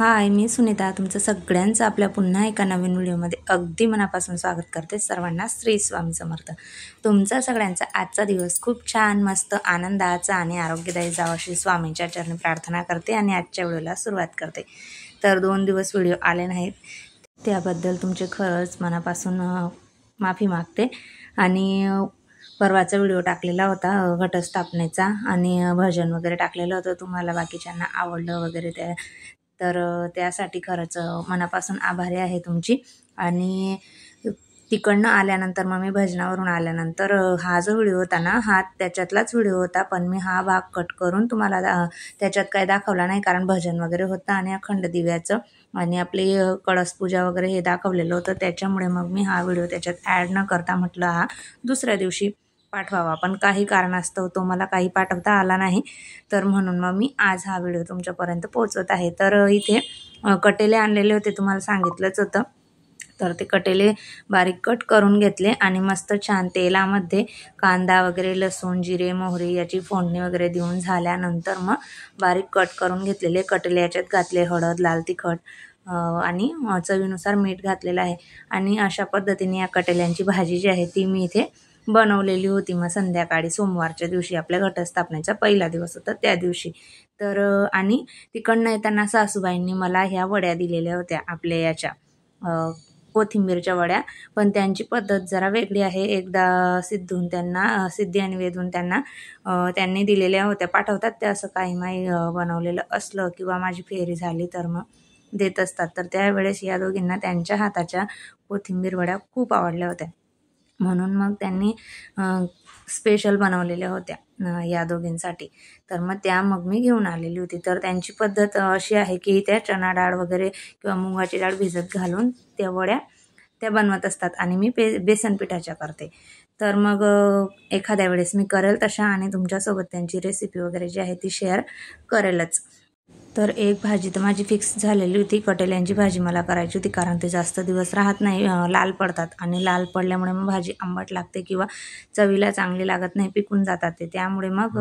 हाय, मी सुनीता तुमचं सगळ्यांचं आपल्या पुन्हा एका नवीन व्हिडिओमध्ये अगदी मनापासून स्वागत करते. सर्वांना श्री स्वामी समर्थ. तुमचा सगळ्यांचा आजचा दिवस खूप छान, मस्त, आनंदाचा आणि आरोग्यदायी जावं अशी स्वामींच्या चरणी प्रार्थना करते आणि आजच्या व्हिडिओला सुरुवात करते. तर 2 दिवस व्हिडिओ आले नाहीत त्याबद्दल तुमचे खरंच मनापासून माफी मागते. आणि परवाचा व्हिडिओ टाकलेला होता घटस्थापनेचा आणि भजन वगैरे टाकलेलं होतं, तुम्हाला बाकीच्यांना आवडलं वगैरे ते. तर त्यासाठी खरंच मनापासून आभारी आहे तुमची. आणि तिकडनं आल्यानंतर मग मी भजनावरून आल्यानंतर हा जो व्हिडिओ होता ना, हा त्याच्यातलाच व्हिडिओ होता, पण मी हा भाग कट करून तुम्हाला त्याच्यात काय दाखवला नाही, कारण भजन वगैरे होतं आणि अखंड दिव्याचं आणि आपली कळसपूजा वगैरे हे दाखवलेलं होतं. त्याच्यामुळे मग मी हा व्हिडिओ त्याच्यात ॲड न करता म्हटलं हा दुसऱ्या दिवशी पाठवावा, पण काही कारणास्तव तो मला काही पाठवता आला नाही. तर म्हणून मग मी आज हा व्हिडिओ तुमच्यापर्यंत पोहोचवत आहे. तर इथे कटेले आणलेले होते, तुम्हाला सांगितलंच होतं. तर ते कटेले बारीक कट करून घेतले आणि मस्त छान तेलामध्ये कांदा वगैरे, लसूण, जिरे, मोहरी याची फोडणी वगैरे देऊन झाल्यानंतर मग बारीक कट करून घेतलेले कटेले याच्यात घातले. हळद, लाल तिखट आणि चवीनुसार मीठ घातलेलं आहे. आणि अशा पद्धतीने या कटेल्यांची भाजी जी आहे ती मी इथे बनवलेली होती. मग संध्याकाळी सोमवारच्या दिवशी आपल्या घटस्थापनेचा पहिला दिवस होता त्या दिवशी. तर आणि तिकडनं येताना सासूबाईंनी मला ह्या वड्या दिलेल्या होत्या, आपल्या याच्या कोथिंबीरच्या वड्या. पण त्यांची पद्धत जरा वेगळी आहे. एकदा सिद्धी आणि वेदून त्यांनी दिलेल्या होत्या. पाठवतात त्या असं काही नाही, बनवलेलं असलं किंवा माझी फेरी झाली तर मग देत असतात. तर त्यावेळेस या दोघींना त्यांच्या हाताच्या कोथिंबीर वड्या खूप आवडल्या होत्या, म्हणून मग त्यांनी स्पेशल बनवलेल्या होत्या या दोघींसाठी. तर मग मग मी घेऊन आलेली होती. तर त्यांची पद्धत अशी आहे की त्या चणा डाळ वगैरे किंवा मुगाची डाळ भिजत घालून त्या वड्या त्या बनवत असतात आणि मी बेसन पिठाच्या करते. तर मग एखाद्या वेळेस मी करेल तशा आणि तुमच्यासोबत त्यांची रेसिपी वगैरे जी आहे ती शेअर करेलच. तर एक भाजी तर माझी फिक्स झालेली होती. कटेल्यांची भाजी मला करायची होती, कारण ते जास्त दिवस राहत नाही, लाल पडतात आणि लाल पडल्यामुळे मग भाजी आंबट लागते किंवा चवीला चांगली लागत नाही, पिकून जातात ते. त्यामुळे मग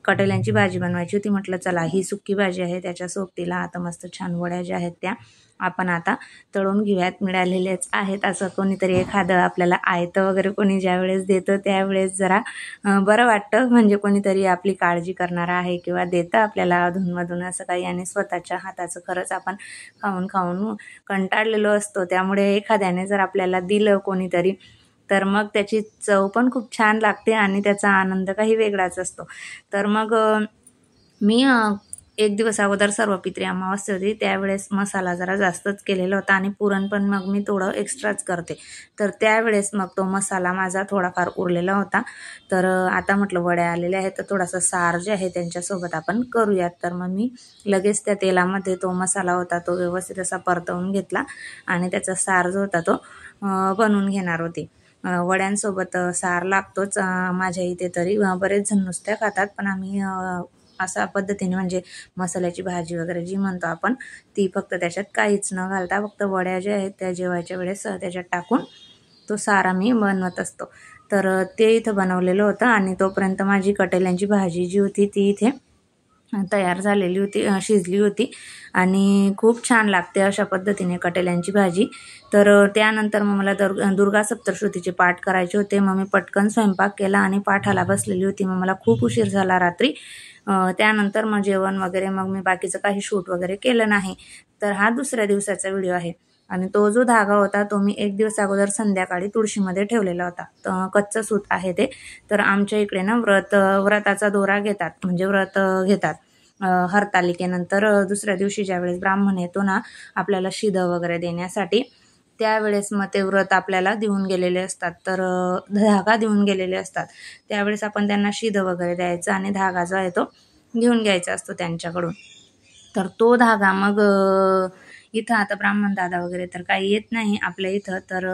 कटेल्यांची भाजी बनवायची होती. म्हटलं चला ही सुकी भाजी आहे, त्याच्या सोबतीला आता मस्त छान वड्या ज्या आहेत त्या आपण आता तळून घेऊयात. मिळालेलेच आहेत. असं कोणीतरी एखादं आपल्याला आयतं वगैरे कोणी ज्यावेळेस देतं त्यावेळेस जरा बरं वाटतं, म्हणजे कोणीतरी आपली काळजी करणारा आहे किंवा देतं आपल्याला अधूनमधून असं काही. आणि स्वतःच्या हाताचं खरंच आपण खाऊन खाऊन कंटाळलेलो असतो, त्यामुळे एखाद्याने जर आपल्याला दिलं कोणीतरी तर मग त्याची चव पण खूप छान लागते आणि त्याचा आनंद काही वेगळाच असतो. तर मग मी एक दिवस अगोदर सर्वपित्री अमावस्या होती, त्यावेळेस मसाला जरा जास्तच केलेला होता आणि पुरण पण मग मी थोडं एक्स्ट्राच करते. तर त्यावेळेस मग तो मसाला माझा थोडाफार उरलेला होता. तर आता म्हटलं वड्या आलेल्या आहेत तर थोडासा सार जे आहे त्यांच्यासोबत आपण करूयात. तर मग मी लगेच त्या तेलामध्ये तो मसाला होता तो व्यवस्थित असा परतवून घेतला आणि त्याचा सार जो होता तो बनवून घेणार होते. वड्यांसोबत सार लागतोच. माझ्या इथे तरी बरेच जण नुसत्या खातात, पण आम्ही अशा पद्धतीने म्हणजे मसाल्याची भाजी वगैरे जी म्हणतो आपण ती फक्त त्याच्यात काहीच न घालता फक्त वड्या ज्या आहेत त्या जेवायच्या वेळेस त्याच्यात टाकून तो सार आम्ही बनवत असतो. तर ते इथं बनवलेलं होतं आणि तोपर्यंत माझी कटेल्यांची भाजी जी होती ती इथे तयार झालेली होती, शिजली होती आणि खूप छान लागते अशा पद्धतीने कटेल्यांची भाजी. तर त्यानंतर मग मला दुर्गा सप्तशृतीचे पाठ करायचे होते. मग मी पटकन स्वयंपाक केला आणि पाठाला बसलेली होती. मग मला खूप उशीर झाला रात्री. त्यानंतर मग जेवण वगैरे मग मी बाकीचं काही शूट वगैरे केलं नाही. तर हा दुसऱ्या दिवसाचा व्हिडिओ आहे आणि तो जो धागा होता तो मी एक दिवस अगोदर संध्याकाळी तुळशीमध्ये ठेवलेला होता. तर कच्चं सूत आहे ते. तर आमच्या इकडे ना व्रताचा दोरा घेतात, म्हणजे व्रत घेतात. हरतालिकेनंतर दुसऱ्या दिवशी ज्यावेळेस ब्राह्मण येतो ना आपल्याला शिद वगैरे देण्यासाठी, त्यावेळेस मग ते व्रत आपल्याला देऊन गेलेले असतात. तर धागा देऊन गेलेले असतात, त्यावेळेस आपण त्यांना शिद वगैरे द्यायचं आणि धागा जो आहे तो घेऊन घ्यायचा असतो त्यांच्याकडून. तर तो धागा मग इथं आता ब्राह्मण दादा वगैरे तर काही येत नाही आपल्या इथं. तर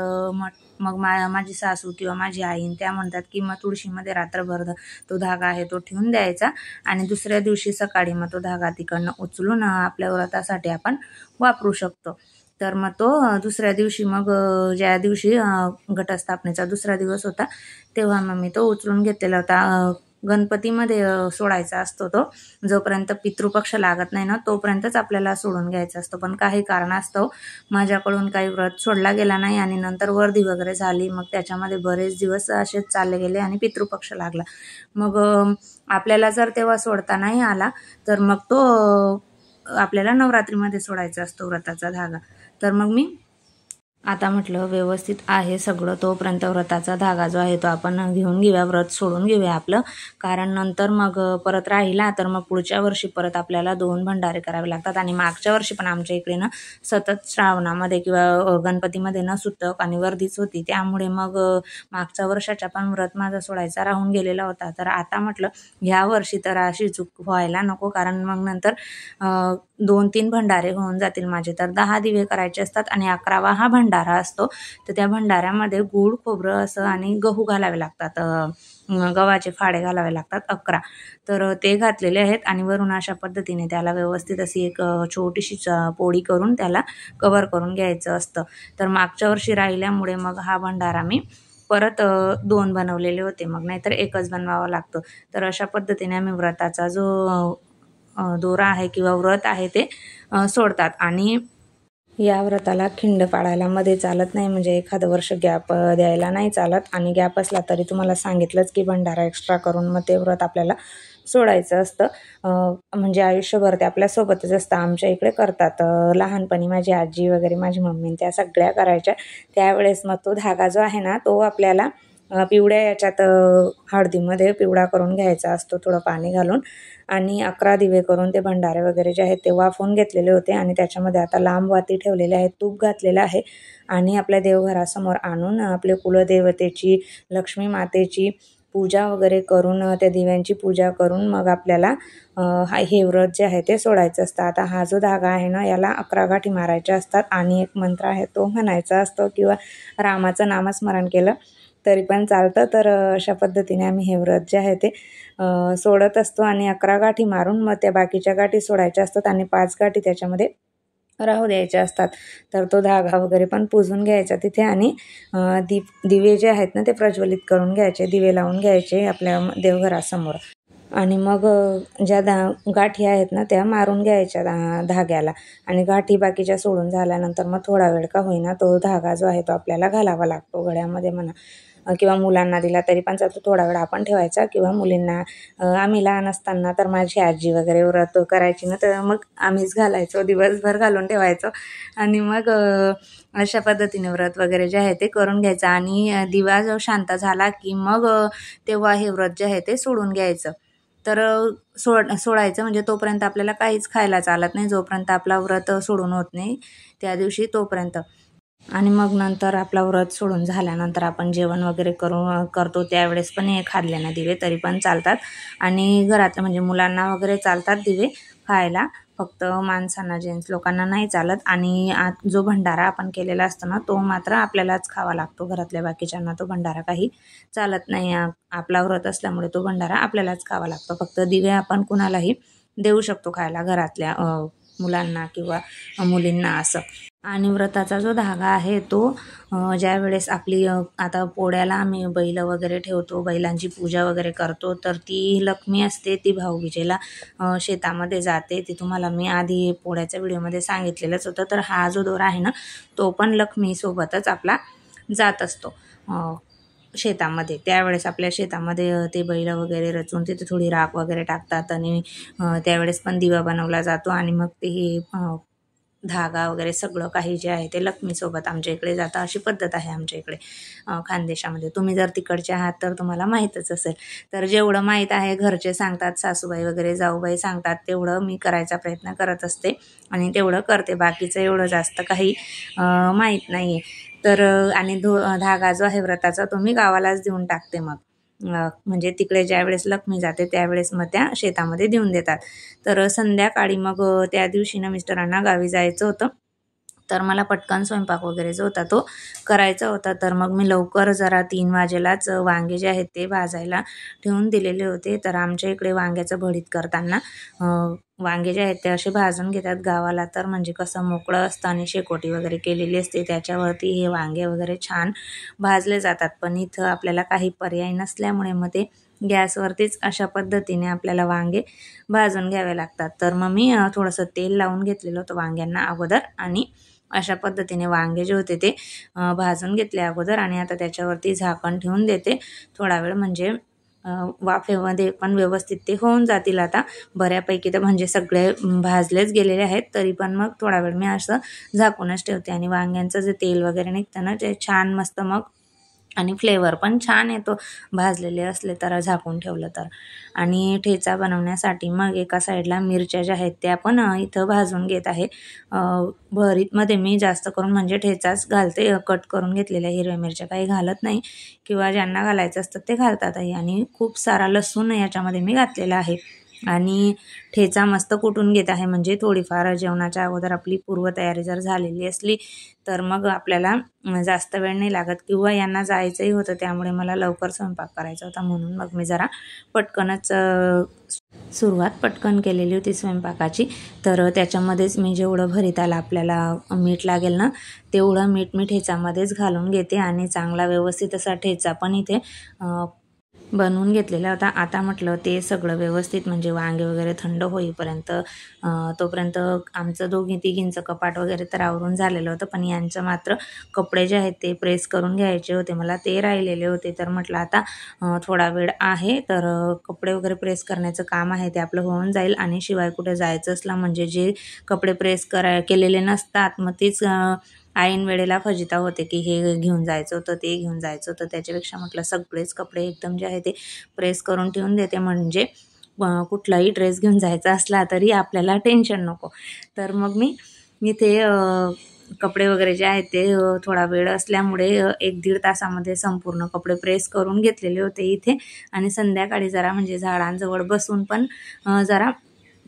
मग माझी सासू किंवा माझी आईन त्या म्हणतात की मग तुळशीमध्ये रात्रभर तो धागा आहे तो ठेवून द्यायचा आणि दुसऱ्या दिवशी सकाळी मग तो धागा तिकडनं उचलून आपल्या व्रतासाठी आपण वापरू शकतो. तर मग तो दुसऱ्या दिवशी मग ज्या दिवशी घटस्थापनेचा दुसरा दिवस होता तेव्हा मग मी तो उचलून घेतलेला होता. गणपतीमध्ये सोडायचा असतो तो. जोपर्यंत पितृपक्ष लागत नाही ना तोपर्यंतच आपल्याला सोडून घ्यायचा असतो. पण काही कारणास्तव माझ्याकडून काही व्रत सोडला गेला नाही आणि नंतर वर्दी वगैरे झाली. मग त्याच्यामध्ये बरेच दिवस असेच चालले गेले आणि पितृपक्ष लागला. मग आपल्याला जर तेव्हा सोडता नाही आला तर मग तो आपल्याला नवरात्रीमध्ये सोडायचा असतो व्रताचा धागा. तर मग मी आता म्हटलं व्यवस्थित आहे सगळं, तोपर्यंत व्रताचा धागा जो आहे तो आपण घेऊन घेऊया, व्रत सोडून घेऊया आपलं. कारण नंतर मग परत राहिला तर मग पुढच्या वर्षी परत आपल्याला 2 भंडारे करावे लागतात. आणि मागच्या वर्षी पण आमच्या इकडे ना सतत श्रावणामध्ये किंवा गणपतीमध्ये ना सुतक आणि वर्दीच होती. त्यामुळे मग मागच्या वर्षाच्या पण व्रत माझा सोडायचा राहून गेलेला होता. तर आता म्हटलं ह्या वर्षी तर अशी चूक व्हायला नको, कारण मग नंतर 2-3 भंडारे होऊन जातील माझे. तर 10 दिवे करायचे असतात आणि 11वा हा भंडारा असतो. तर त्या भंडाऱ्यामध्ये गूळ, खोबरं असं आणि गहू घालावे लागतात, गव्हाचे फाडे घालावे लागतात 11. तर ते घातलेले आहेत आणि वरून अशा पद्धतीने त्याला व्यवस्थित अशी एक छोटीशी पोळी करून त्याला कव्हर करून घ्यायचं असतं. तर मागच्या वर्षी राहिल्यामुळे मग हा भंडारा मी परत 2 बनवलेले होते, मग नाहीतर एकच बनवावा लागतो. तर अशा पद्धतीने आम्ही व्रताचा जो दोरा आहे किंवा व्रत आहे ते सोडतात. आणि या व्रताला खिंड पाळायला मध्ये चालत नाही, म्हणजे एखादं वर्ष गॅप द्यायला नाही चालत. आणि गॅप असला तरी तुम्हाला सांगितलंच की भंडारा एक्स्ट्रा करून मग ते व्रत आपल्याला सोडायचं असतं. म्हणजे आयुष्यभर ते आपल्यासोबतच असतं. आमच्या इकडे करतात. लहानपणी माझी आजी वगैरे माझी मम्मी त्या सगळ्या करायच्या. त्यावेळेस मग तो धागा जो आहे ना तो आपल्याला पिवळ्या याच्यात हळदीमध्ये पिवळा करून घ्यायचा असतो थोडं पाणी घालून. आणि 11 दिवे करून ते भंडारे वगैरे जे आहेत ते वाफवून घेतलेले होते. आणि त्याच्यामध्ये आता लांब वाती ठेवलेले आहेत, तूप घातलेलं आहे. आणि आपल्या देवघरासमोर आणून आपले कुलदेवतेची, लक्ष्मी मातेची पूजा वगैरे करून, त्या दिव्यांची पूजा करून मग आपल्याला हे व्रत जे आहे ते सोडायचं असतं. आता हा जो धागा आहे ना याला 11 गाठी मारायच्या असतात आणि एक मंत्र आहे तो म्हणायचा असतो, किंवा रामाचं नामस्मरण केलं तरी पण चालतं. तर अशा पद्धतीने आम्ही हे व्रत जे आहे ते सोडत असतो. आणि 11 गाठी मारून मग त्या बाकीच्या गाठी सोडायच्या असतात आणि 5 गाठी त्याच्यामध्ये राहू द्यायच्या असतात. तर तो धागा वगैरे पण पुजून घ्यायचा तिथे. आणि दिवे जे आहेत ना ते प्रज्वलित करून घ्यायचे, दिवे लावून घ्यायचे आपल्या देवघरासमोर. आणि मग ज्या गाठी आहेत ना त्या मारून घ्यायच्या धाग्याला. आणि गाठी बाकीच्या सोडून झाल्यानंतर मग थोडा वेळ का होईना तो धागा जो आहे तो आपल्याला घालावा लागतो गळ्यामध्ये म्हणा, किंवा मुलांना दिला तरी पण चालतो. थोडा वेळ आपण ठेवायचा, किंवा मुलींना, आम्ही लहान असताना तर माझी आजी वगैरे व्रत करायची ना तर मग आम्हीच घालायचो, दिवसभर घालून ठेवायचो. आणि मग अशा पद्धतीने व्रत वगैरे जे आहे ते करून घ्यायचं. आणि दिवा जो शांत झाला की मग तेव्हा हे व्रत जे आहे ते सोडून घ्यायचं. तर सोडायचं म्हणजे तोपर्यंत आपल्याला काहीच खायला चालत नाही, जोपर्यंत आपला व्रत सोडून होत नाही त्या दिवशी तोपर्यंत. आणि मग नंतर आपला व्रत सोडून झाल्यानंतर आपण जेवण वगैरे करतो त्यावेळेस पण हे खाल्ले ना दिवे तरी पण चालतात. आणि घरातलं म्हणजे मुलांना वगैरे चालतात दिवे खायला, फक्त माणसांना, जेंट्स लोकांना नाही चालत. आणि जो भंडारा आपण केलेला असतो ना तो मात्र आपल्यालाच खावा लागतो. घरातल्या बाकीच्यांना तो भंडारा काही चालत नाही. आपला व्रत असल्यामुळे तो भंडारा आपल्यालाच खावा लागतो. फक्त दिवे आपण कुणालाही देऊ शकतो खायला, घरातल्या मुलांना किंवा मुलींना असं. आणि व्रताचा जो धागा आहे तो ज्यावेळेस आपली आता पोळ्याला आम्ही बैल वगैरे ठेवतो, बैलांची पूजा वगैरे करतो, तर ती लक्ष्मी असते ती भाऊबीजेला शेतामध्ये जाते. ती तुम्हाला मी आधी पोळ्याच्या व्हिडिओमध्ये सांगितलेलंच होतं. तर हा जो दोरा आहे ना तो पण लक्ष्मीसोबतच आपला जात असतो शेतामध्ये. त्यावेळेस आपल्या शेतामध्ये ते बैल वगैरे रचून तिथे थोडी राख वगैरे टाकतात आणि त्यावेळेस पण दिवा बनवला जातो. आणि मग ते धागा वगैरे सगळं काही जे आहे ते लक्ष्मीसोबत आमच्या इकडे जातं. अशी पद्धत आहे आमच्या इकडे खानदेशामध्ये. तुम्ही जर तिकडचे आहात तर तुम्हाला माहीतच असेल. तर जेवढं माहीत आहे, घरचे सांगतात, सासूबाई वगैरे जाऊबाई सांगतात, तेवढं मी करायचा प्रयत्न करत असते आणि तेवढं करते. बाकीचं एवढं जास्त काही माहीत नाही आहे. तर आणि धागा जो आहे व्रताचा तो मी गावालाच देऊन टाकते. मग म्हणजे तिकडे ज्यावेळेस लक्ष्मी जाते त्यावेळेस मग त्या शेतामध्ये देऊन देतात. तर संध्याकाळी मग त्या दिवशी ना मिस्टरांना गावी जायचं होतं. तर मला पटकन स्वयंपाक वगैरे जो होता तो करायचा होता. तर मग मी लवकर जरा 3 वाजेलाच वांगे जे आहेत ते भाजायला ठेवून दिलेले होते. तर आमच्या इकडे वांग्याचं भरीत करताना वांगे जे आहेत ते असे भाजून घेतात. गावाला तर म्हणजे कसं मोकळं असतं आणि शेकोटी वगैरे केलेली असते, त्याच्यावरती हे वांगे वगैरे छान भाजले जातात. पण इथं आपल्याला काही पर्याय नसल्यामुळे मग ते गॅसवरतीच अशा पद्धतीने आपल्याला वांगे भाजून घ्यावे लागतात. तर मग मी थोडंसं तेल लावून घेतलेलं होतं वांग्यांना अगोदर आणि अशा पद्धतीने वांगे जे होते ते भाजून घेतले अगोदर आणि आता त्याच्यावरती झाकण ठेवून देते थोडा वेळ, म्हणजे वाफेमध्ये पण व्यवस्थित ते होऊन जातील. आता बऱ्यापैकी तर म्हणजे सगळे भाजलेच गेलेले आहेत, तरी पण मग थोडा वेळ मी असं झाकूनच ठेवते आणि वांग्यांचं जे तेल वगैरे निघतं ना ते छान मस्त मग आणि फ्लेवर पण छान येतो भाजलेले असले तर झाकून ठेवलं तर. आणि ठेचा बनवण्यासाठी मग एका साईडला मिरच्या ज्या आहेत त्या पण इथं भाजून घेत आहे. भरीतमध्ये मी जास्त करून म्हणजे ठेचाच घालते, कट करून घेतलेल्या हिरव्या मिरच्या काही घालत नाही, किंवा ज्यांना घालायचं असतं ते घालतातही. आणि खूप सारा लसूण याच्यामध्ये मी घातलेला आहे आणि ठेचा मस्त कुटून घेत आहे. म्हणजे थोडीफार जेवणाच्या अगोदर आपली पूर्वतयारी जर झालेली असली तर मग आपल्याला जास्त वेळ नाही लागत, किंवा यांना जायचंही होतं त्यामुळे मला लवकर स्वयंपाक करायचा होता, म्हणून मग मी जरा पटकनच सुरुवात पटकन केलेली होती स्वयंपाकाची. तर त्याच्यामध्येच मी जेवढं भरीताला आपल्याला मीठ लागेल ना तेवढं मीठ मी ठेचामध्येच घालून घेते आणि चांगला व्यवस्थित असा ठेचा पण इथे बनवून घेतलेला होता. आता म्हटलं ते सगळं व्यवस्थित म्हणजे वांगे वगैरे थंड होईपर्यंत तोपर्यंत आमचं तिघींचं कपाट वगैरे तर आवरून झालेलं होतं, पण यांचं मात्र कपडे जे आहेत ते प्रेस करून घ्यायचे होते मला, ते राहिलेले होते. तर म्हटलं आता थोडा वेळ आहे तर कपडे वगैरे प्रेस करण्याचं काम आहे ते आपलं होऊन जाईल. आणि शिवाय कुठे जायचं असलं म्हणजे जे कपडे प्रेस केलेले नसतात मग तीच ऐन वेळेला फजिता होते की हे घेऊन जायचं होतं ते घेऊन जायचं होतं. त्याच्यापेक्षा म्हटलं सगळेच कपडे एकदम जे आहे ते प्रेस करून ठेवून देते, म्हणजे कुठलाही ड्रेस घेऊन जायचा असला तरी आपल्याला टेन्शन नको. तर मग मी इथे कपडे वगैरे जे आहेत ते थोडा वेळ असल्यामुळे 1-1.5 तासामध्ये संपूर्ण कपडे प्रेस करून घेतलेले होते इथे. आणि संध्याकाळी जरा म्हणजे झाडांजवळ बसून पण जरा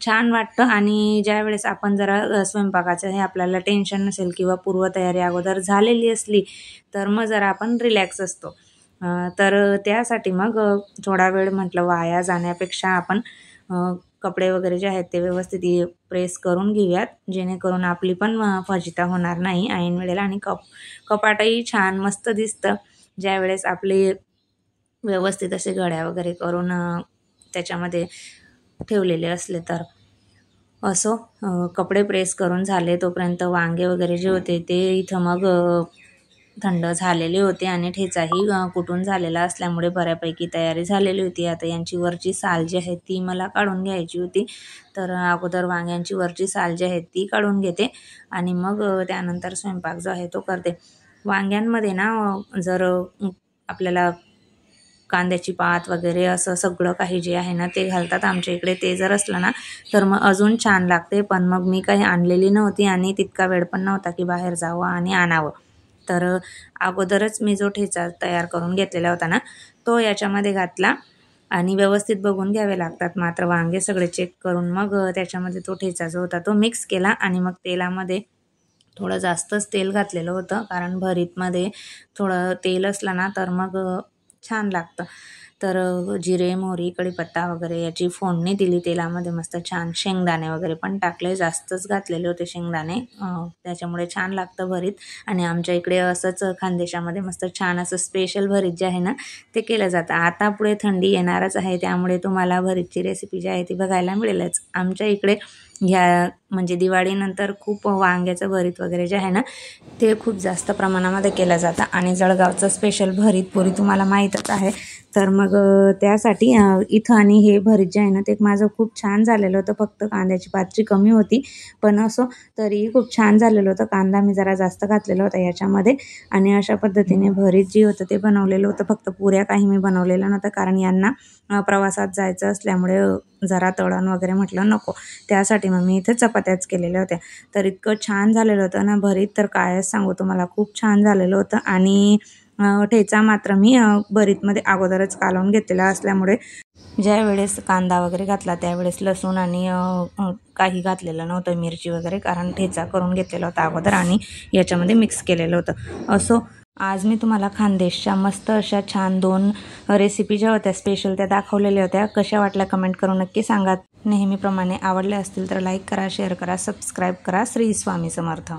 छान वाटतं. आणि ज्या वेळेस आपण जरा स्वयंपाकाचं हे आपल्याला टेन्शन नसेल किंवा पूर्वतयारी अगोदर झालेली असली तर मग जरा आपण रिलॅक्स असतो. तर त्यासाठी मग थोडा वेळ म्हटलं वाया जाण्यापेक्षा आपण कपडे वगैरे जे आहेत ते व्यवस्थित प्रेस करून घेऊयात, जेणेकरून आपली पण फजिता होणार नाही ऐन वेळेला. आणि कपाटही छान मस्त दिसतं ज्यावेळेस आपले व्यवस्थित असे घड्या वगैरे करून त्याच्यामध्ये ठेवलेले असले तर. असो कपडे प्रेस करून झाले तोपर्यंत वांगे वगैरे जे होते ते इथं मग थंड झालेले होते आणि ठेचाही कुटून झालेला असल्यामुळे बऱ्यापैकी तयारी झालेली होती. आता यांची वरची साल जी आहे ती मला काढून घ्यायची होती. तर अगोदर वांग्यांची वरची साल जी आहे ती काढून घेते आणि मग त्यानंतर स्वयंपाक जो आहे तो करते. वांग्यांमध्ये ना जर आपल्याला कांद्याची पात वगैरे असं सगळं काही जे आहे ना ते घालतात आमच्या इकडे, ते जर असलं ना तर मग अजून छान लागते. पण मग मी काही आणलेली नव्हती आणि तितका वेळ पण नव्हता की बाहेर जावं आणि आणावं. तर अगोदरच मी जो ठेचा तयार करून घेतलेला होता ना तो याच्यामध्ये घातला आणि व्यवस्थित बघून घ्यावे लागतात मात्र वांगे सगळे चेक करून मग त्याच्यामध्ये तो ठेचा जो होता तो मिक्स केला. आणि मग तेलामध्ये थोडं जास्तच तेल घातलेलं होतं, कारण भरीतमध्ये थोडं तेल असलं ना तर मग छान लागतं. तर जिरे, मोहरी, कढीपत्ता वगैरे याची फोडणी दिली तेलामध्ये मस्त छान. शेंगदाणे वगैरे पण टाकले, जास्तच घातलेले होते शेंगदाणे, त्याच्यामुळे छान लागतं भरीत. आणि आमच्या इकडे असंच खानदेशामध्ये मस्त छान असं स्पेशल भरीत जे आहे ना ते केलं जातं. आता पुढे थंडी येणारच आहे त्यामुळे तुम्हाला भरीतची रेसिपी जी आहे ती बघायला मिळेलच. आमच्या इकडे ह्या म्हणजे दिवाळीनंतर खूप वांग्याचं भरीत वगैरे जे आहे ना ते खूप जास्त प्रमाणामध्ये केलं जातं. आणि जळगावचं स्पेशल भरीत पुरी तुम्हाला माहीतच आहे. तर मग त्यासाठी इथं आणि हे भरीत जे आहे ना ते माझं खूप छान झालेलं होतं. फक्त कांद्याची पातची कमी होती, पण असो तरीही खूप छान झालेलं होतं. कांदा मी जरा जास्त घातलेला होता याच्यामध्ये. आणि अशा पद्धतीने भरीत जे होतं ते बनवलेलं होतं. फक्त पुऱ्या काही मी बनवलेलं नव्हतं, कारण यांना प्रवासात जायचं असल्यामुळे जरा तळण वगैरे म्हटलं नको, त्यासाठी मग मी इथे चपात्याच केलेल्या होत्या. तर इतकं छान झालेलं होतं ना भरीत, तर कायच सांगू तुम्हाला, खूप छान झालेलं होतं. आणि ठेचा मात्र मी भरीतमध्ये अगोदरच कालवून घेतलेला असल्यामुळे ज्या वेळेस कांदा वगैरे घातला त्यावेळेस लसूण आणि काही घातलेलं नव्हतं, मिरची वगैरे, कारण ठेचा करून घेतलेला होता अगोदर आणि याच्यामध्ये मिक्स केलेलं होतं. असो आज मी तुम्हाला खानदेशच्या मस्त अशा छान 2 रेसिपी ज्या होत्या स्पेशल त्या दाखवलेल्या होत्या. कशा वाटल्या कमेंट करून नक्की सांगा. नेहमीप्रमाणे आवडल्या असतील तर लाईक करा, शेअर करा, सबस्क्राईब करा. श्री स्वामी समर्थ.